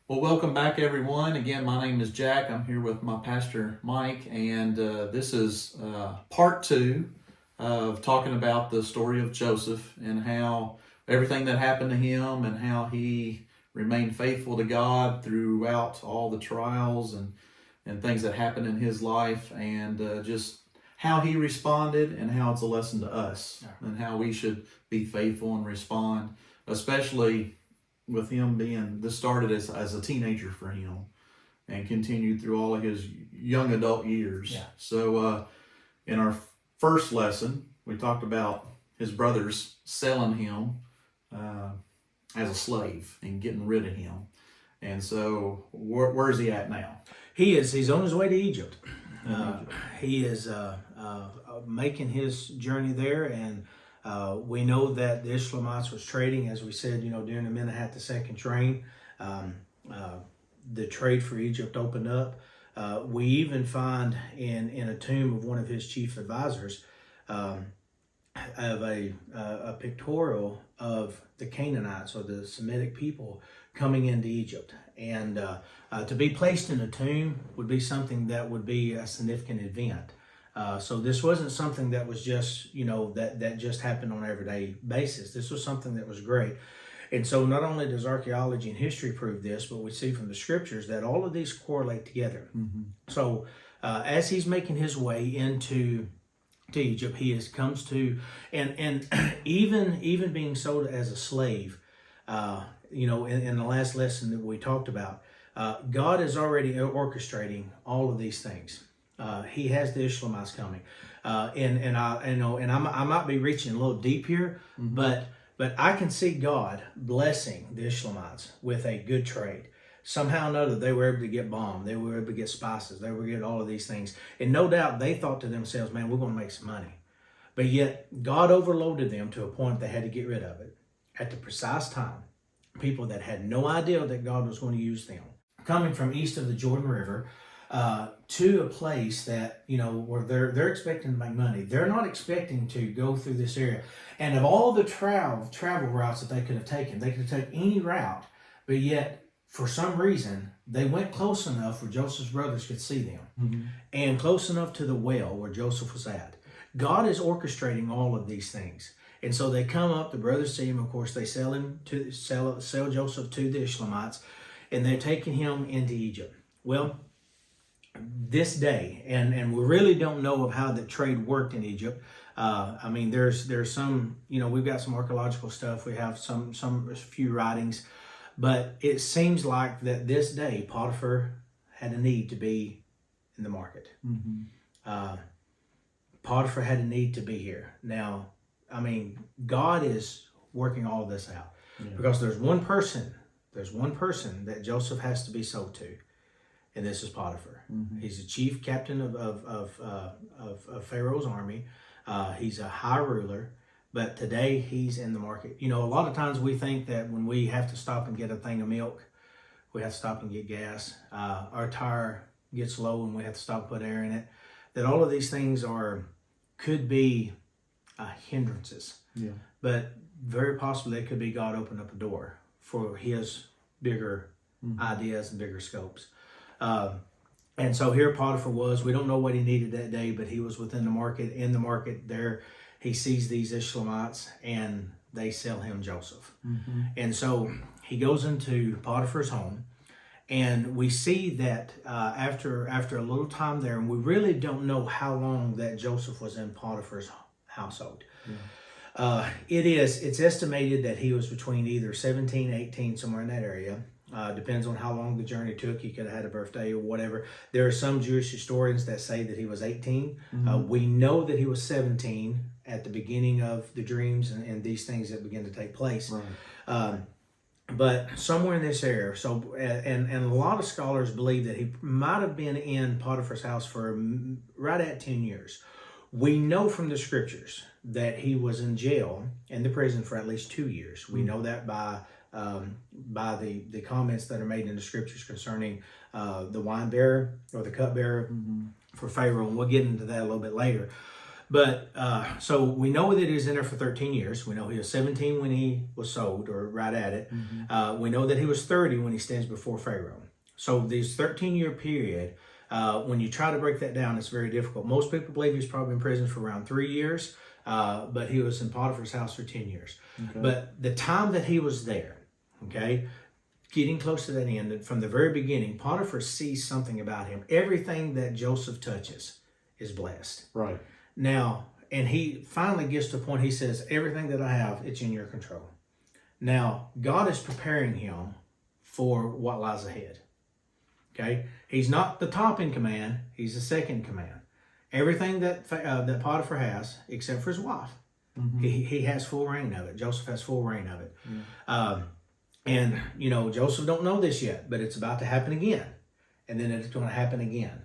Well, welcome back, everyone. Again, my name is Jack. I'm here with my pastor, Mike, and this is part two of talking about the story of Joseph and how everything that happened to him and how he remained faithful to God throughout all the trials and things that happened in his life, and just how he responded and how it's a lesson to us and how we should be faithful and respond, especially with him this started as a teenager for him and continued through all of his young adult years. Yeah. So in our first lesson, we talked about his brothers selling him as a slave and getting rid of him. And so where's he at now? He's on his way to Egypt. He is making his journey there, and we know that the Ishmaelites was trading, as we said, during the Manahatta second train. The trade for Egypt opened up. We even find in a tomb of one of his chief advisors of a pictorial of the Canaanites or the Semitic people coming into Egypt. And to be placed in a tomb would be something that would be a significant event. So this wasn't something that was just, that just happened on an everyday basis. This was something that was great. And so not only does archaeology and history prove this, but we see from the scriptures that all of these correlate together. Mm-hmm. So as he's making his way into Egypt, comes to, and even being sold as a slave, in the last lesson that we talked about, God is already orchestrating all of these things. He has the Ishmaelites coming, and I might be reaching a little deep here, Mm-hmm. but I can see God blessing the Ishmaelites with a good trade. Somehow or another, they were able to get balm, they were able to get spices, they were able to get all of these things, and no doubt they thought to themselves, "Man, we're going to make some money." But yet, God overloaded them to a point they had to get rid of it at the precise time. People that had no idea that God was going to use them, coming from east of the Jordan River. To a place that, where they're expecting to make money. They're not expecting to go through this area. And of all the travel routes that they could have taken any route, but yet, for some reason, they went close enough where Joseph's brothers could see them, Mm-hmm. and close enough to the well where Joseph was at. God is orchestrating all of these things. And so they come up, the brothers see him, of course, they sell Joseph to the Ishmaelites, and they're taking him into Egypt. Well, this day, and we really don't know of how the trade worked in Egypt. There's some, we've got some archaeological stuff, we have a few writings, but it seems like that this day Potiphar had a need to be in the market. Mm-hmm. Potiphar had a need to be here. Now, God is working all of this out, because there's one person that Joseph has to be sold to. And this is Potiphar. Mm-hmm. He's the chief captain of Pharaoh's army. He's a high ruler, but today he's in the market. A lot of times we think that when we have to stop and get a thing of milk, we have to stop and get gas, our tire gets low and we have to stop and put air in it, that all of these things could be hindrances. Yeah. But very possibly it could be God opened up a door for his bigger ideas and bigger scopes. And so here Potiphar was. We don't know what he needed that day, but he was within the market. In the market there, he sees these Ishmaelites, and they sell him Joseph. Mm-hmm. And so he goes into Potiphar's home, and we see that after a little time there, and we really don't know how long that Joseph was in Potiphar's household. Yeah. It's estimated that he was between either 17, 18, somewhere in that area. Depends on how long the journey took. He could have had a birthday or whatever. There are some Jewish historians that say that he was 18. Mm-hmm. We know that he was 17 at the beginning of the dreams and these things that begin to take place. Right. But somewhere in this area. So, and a lot of scholars believe that he might have been in Potiphar's house for right at 10 years. We know from the scriptures that he was in jail and the prison for at least 2 years. We know that by the comments that are made in the scriptures concerning the wine bearer or the cupbearer for Pharaoh, and we'll get into that a little bit later. But so we know that he was in there for 13 years. We know he was 17 when he was sold, or right at it. We know that he was 30 when he stands before Pharaoh. So this 13-year period, when you try to break that down, it's very difficult. Most people believe he was probably in prison for around 3 years, but he was in Potiphar's house for 10 years. Okay. But the time that he was there, okay, getting close to that end, from the very beginning, Potiphar sees something about him. Everything that Joseph touches is blessed. Right. Now, and he finally gets to a point, he says, everything that I have, it's in your control. Now, God is preparing him for what lies ahead. Okay? He's not the top in command, he's the second in command. Everything that Potiphar has, except for his wife, he has full reign of it. Joseph has full reign of it. And, you know, Joseph don't know this yet, but it's about to happen again. And then it's going to happen again.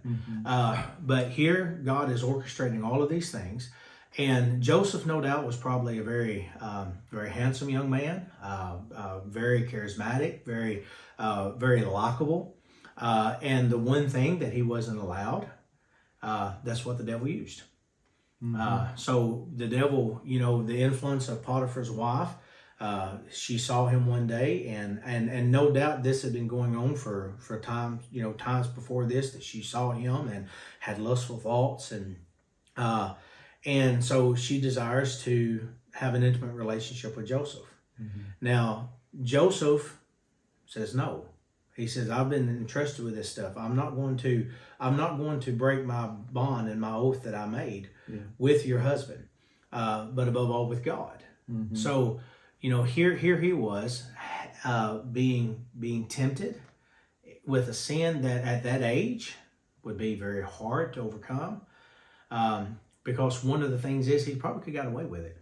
But here, God is orchestrating all of these things. And Joseph, no doubt, was probably a very, very handsome young man, very charismatic, very, very likable. And the one thing that he wasn't allowed, that's what the devil used. So the devil, you know, the influence of Potiphar's wife, she saw him one day, and no doubt this had been going on for times, you know, times before this, that she saw him and had lustful thoughts, and so she desires to have an intimate relationship with Joseph. Now, Joseph says no. He says, I've been entrusted with this stuff. I'm not going to break my bond and my oath that I made with your husband, but above all with God. So, you know, here he was being tempted with a sin that at that age would be very hard to overcome, because one of the things is he probably could have got away with it.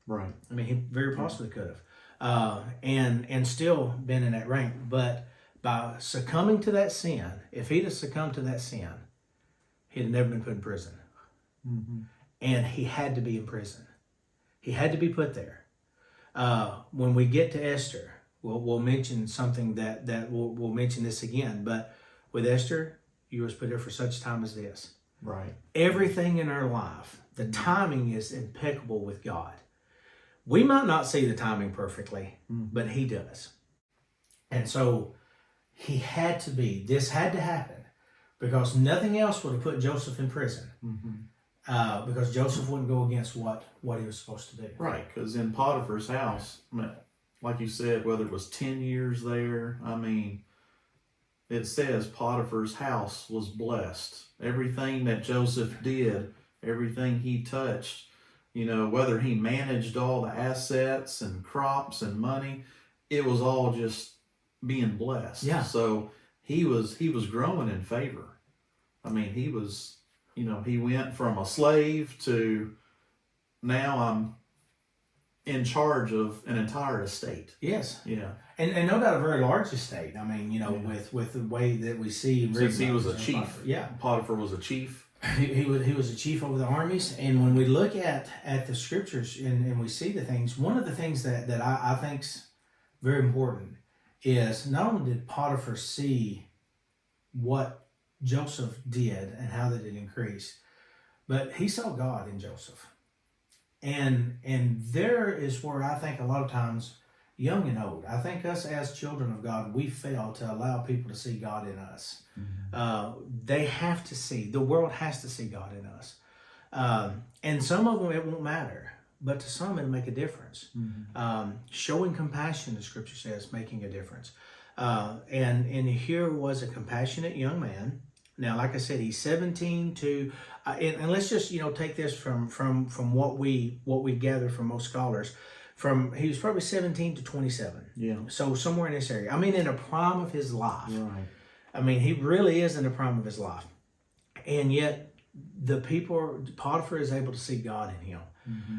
Right. I mean, he very possibly could have, and still been in that rank. But by succumbing to that sin, if he'd have succumbed to that sin, he'd have never been put in prison. And he had to be in prison. He had to be put there. When we get to Esther, we'll mention something that we'll mention this again. But with Esther, you was put there for such time as this. Right. Everything in our life, the timing is impeccable with God. We might not see the timing perfectly, but he does. And so he had to be, this had to happen, because nothing else would have put Joseph in prison. Because Joseph wouldn't go against what he was supposed to do. Right, because in Potiphar's house, like you said, whether it was 10 years there, I mean, it says Potiphar's house was blessed. Everything that Joseph did, everything he touched, you know, whether he managed all the assets and crops and money, it was all just being blessed. Yeah. So he was growing in favor. I mean, he was, you know, he went from a slave to now I'm in charge of an entire estate. Yes. Yeah. And no doubt a very large estate. I mean, you know, with the way that we see. Since he was a chief. Potiphar. Potiphar was a chief. He was a chief over the armies. And when we look at the scriptures and we see the things, one of the things that I think's very important is not only did Potiphar see what Joseph did and how that it increased, but he saw God in Joseph. And there is where I think a lot of times, young and old, I think us as children of God, we fail to allow people to see God in us. They have to see, the world has to see God in us. And some of them, it won't matter. But to some, it'll make a difference. Showing compassion, the scripture says, making a difference. And here was a compassionate young man. Now, like I said, he's 17 to, and let's just, you know, take this from what we gather from most scholars. He was probably 17 to 27. Yeah. So somewhere in this area. I mean, in the prime of his life. Right. I mean, he really is in the prime of his life. And yet, Potiphar is able to see God in him.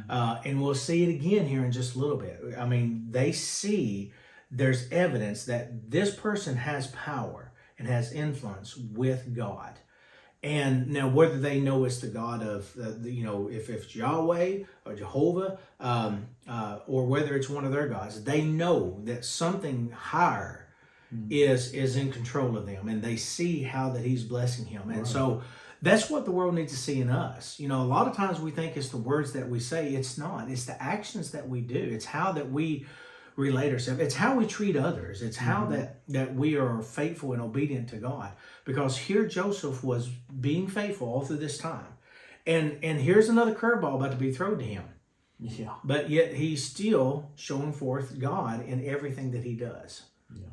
And we'll see it again here in just a little bit. I mean, they see there's evidence that this person has power and has influence with God. And now whether they know it's the God of, you know, if it's Yahweh or Jehovah, or whether it's one of their gods, they know that something higher is in control of them. And they see how that he's blessing him. And so That's what the world needs to see in us. You know, a lot of times we think it's the words that we say. It's not. It's the actions that we do. It's how that we relate ourselves. It's how we treat others. It's how that we are faithful and obedient to God. Because here Joseph was being faithful all through this time. And here's another curveball about to be thrown to him. Yeah. But yet he's still showing forth God in everything that he does. Yeah.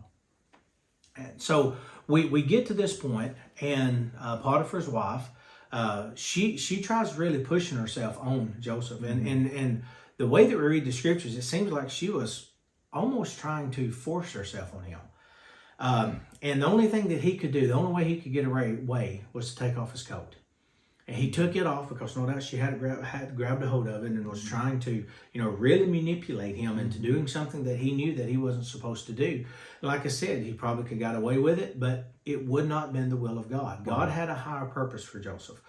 And so we get to this point, and Potiphar's wife, she tries really pushing herself on Joseph. And the way that we read the scriptures, it seems like she was almost trying to force herself on him. And the only thing that he could do, the only way he could get away was to take off his coat. And he took it off because no doubt she had grabbed a hold of it and was trying to, really manipulate him into doing something that he knew that he wasn't supposed to do. Like I said, he probably could have got away with it, but it would not have been the will of God. God had a higher purpose for Joseph.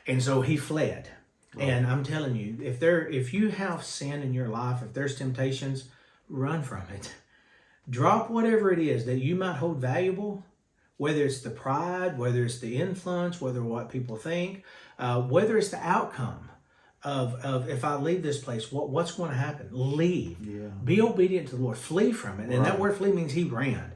And so he fled. Right. And I'm telling you, if you have sin in your life, if there's temptations, run from it. Drop whatever it is that you might hold valuable, whether it's the pride, whether it's the influence, whether what people think, whether it's the outcome of if I leave this place, what's going to happen? Leave. Yeah. Be obedient to the Lord. Flee from it. And that word flee means he ran.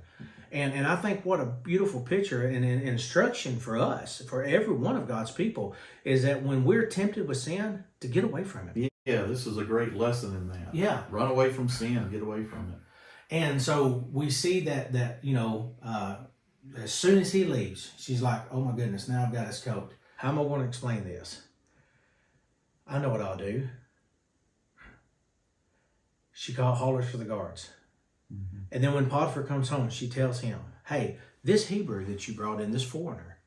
And I think what a beautiful picture and an instruction for us, for every one of God's people, is that when we're tempted with sin, to get away from it. Yeah, this is a great lesson in that. Yeah. Run away from sin, get away from it. And so we see that as soon as he leaves, she's like, oh my goodness, now I've got his coat. How am I going to explain this? I know what I'll do. She hollers for the guards. Mm-hmm. And then when Potiphar comes home, she tells him, hey, this Hebrew that you brought in, this foreigner,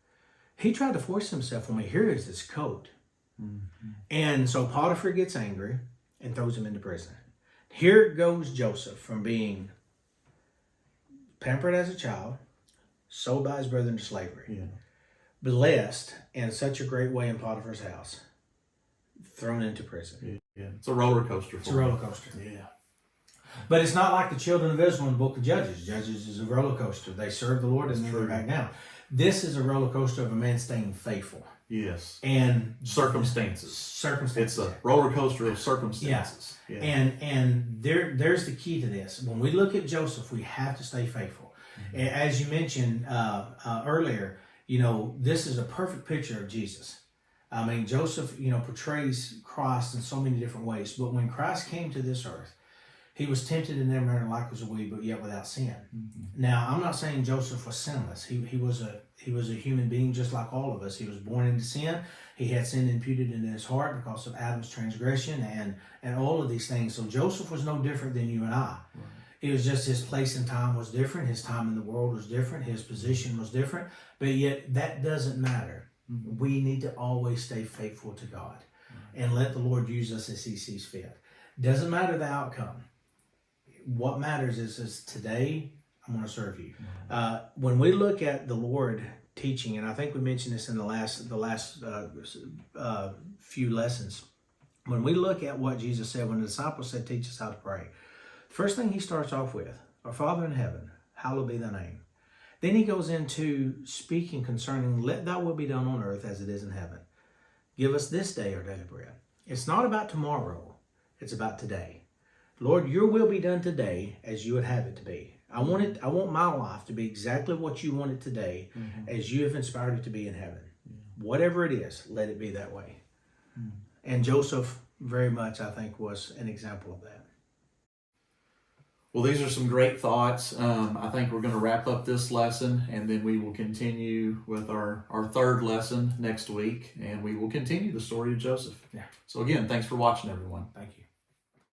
he tried to force himself on me. Here is this coat. Mm-hmm. And so Potiphar gets angry and throws him into prison. Here goes Joseph from being pampered as a child, sold by his brother into slavery, blessed in such a great way in Potiphar's house, thrown into prison. Yeah. It's a roller coaster. It's a roller coaster. Yeah. But it's not like the children of Israel in the book of Judges. Judges is a roller coaster. They serve the Lord and then they're back down. This is a roller coaster of a man staying faithful. Yes. And circumstances. It's a roller coaster of circumstances. Yeah. And there's the key to this. When we look at Joseph, we have to stay faithful. Mm-hmm. As you mentioned earlier, this is a perfect picture of Jesus. I mean, Joseph, portrays Christ in so many different ways. But when Christ came to this earth, he was tempted in every manner like as we, but yet without sin. Mm-hmm. Now, I'm not saying Joseph was sinless. He was a human being just like all of us. He was born into sin. He had sin imputed into his heart because of Adam's transgression and all of these things. So Joseph was no different than you and I. Right. It was just his place and time was different. His time in the world was different. His position was different. But yet that doesn't matter. Mm-hmm. We need to always stay faithful to God and let the Lord use us as he sees fit. Doesn't matter the outcome. What matters is today I'm going to serve you. When we look at the Lord teaching, and I think we mentioned this in the last few lessons, when we look at what Jesus said, when the disciples said, teach us how to pray, first thing he starts off with, our Father in heaven, hallowed be thy name. Then he goes into speaking concerning, let thy will be done on earth as it is in heaven. Give us this day our daily bread. It's not about tomorrow. It's about today. Lord, your will be done today as you would have it to be. I want my life to be exactly what you want it today, as you have inspired it to be in heaven. Whatever it is, let it be that way. And Joseph very much, I think, was an example of that. Well, these are some great thoughts. I think we're going to wrap up this lesson, and then we will continue with our third lesson next week, and we will continue the story of Joseph. Yeah. So again, thanks for watching, everyone.